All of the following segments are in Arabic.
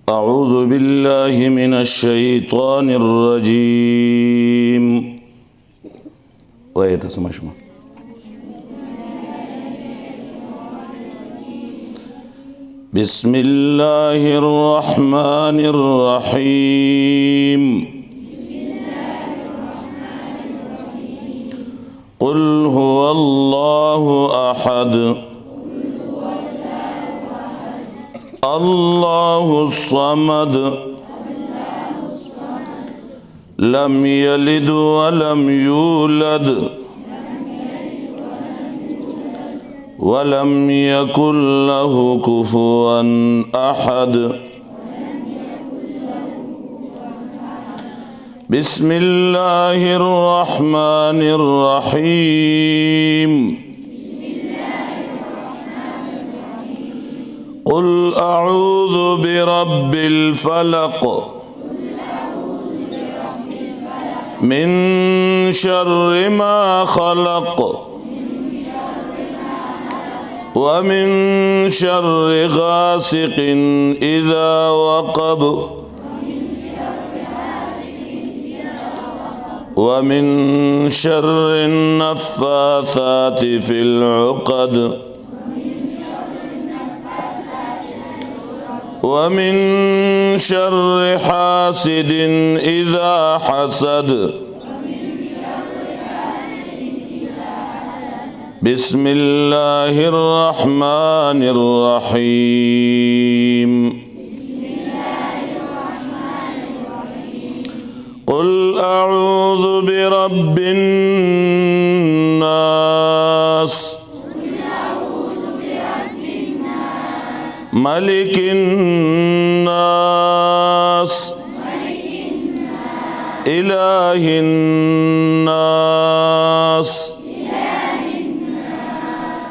أعوذ بالله من الشيطان الرجيم. وإيه تسمع شو؟ بسم الله الرحمن الرحيم. قل هو الله أحد الله الصمد لم يلد ولم يولد ولم يكن له كفوا أحد. بسم الله الرحمن الرحيم. قل أعوذ برب الفلق من شر ما خلق ومن شر غاسق إذا وقب ومن شر النفاثات في العقد ومن شر حاسد إذا حسد. بسم الله الرحمن الرحيم. قل أعوذ برب الناس ملك الناس إله الناس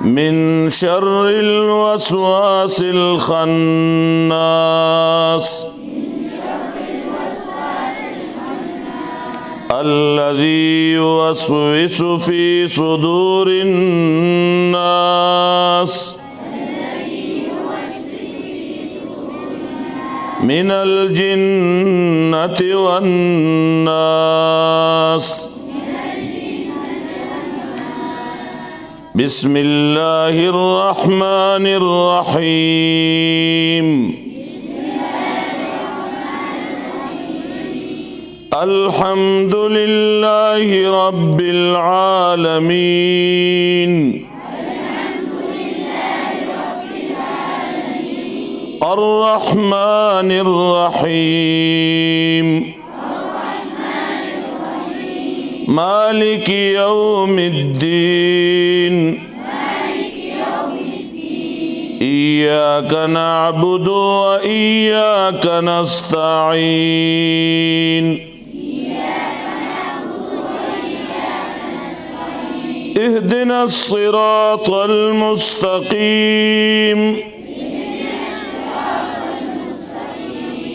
من شر الوسواس الخناس الذي يوسوس في صدور الناس من الجنة والناس. بسم الله الرحمن الرحيم. الحمد لله رب العالمين الرحمن الرحيم مالك يوم الدين إياك نعبد وإياك نستعين اهدنا الصراط المستقيم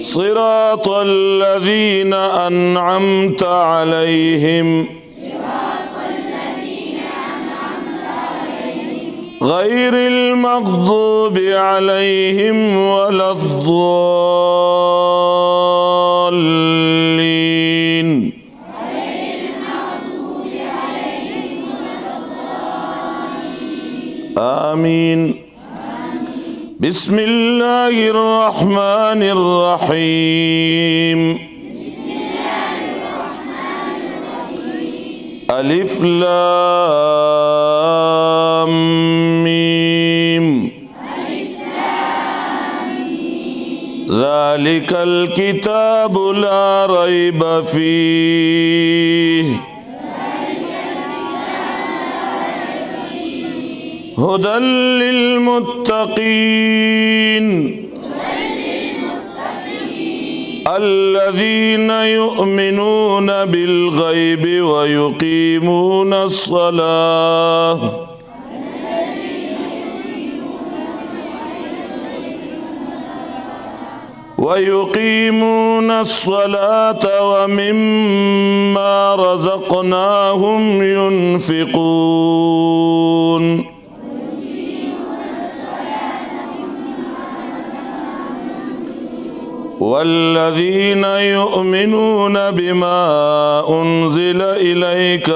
صراط الذين أنعمت عليهم غير المغضوب عليهم ولا الضالين. آمين. بسم الله الرحمن الرحيم. ألف لام ميم. ذلك الكتاب لا ريب فيه هدى للمتقين الذين يؤمنون بالغيب ويقيمون الصلاة ومما رزقناهم ينفقون. والذين يؤمنون بما أنزل إليك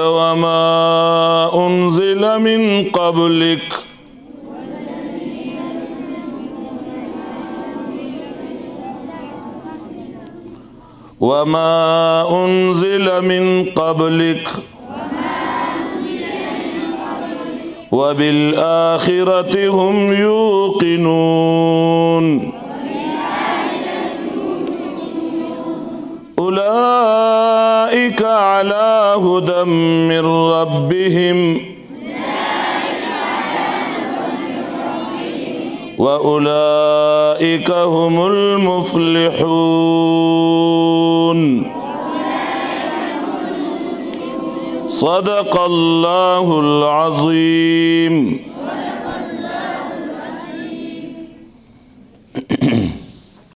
وما أنزل من قبلك وبالآخرة هم يوقنون أولئك على هدى من ربهم وأولئك هم المفلحون. صدق الله العظيم.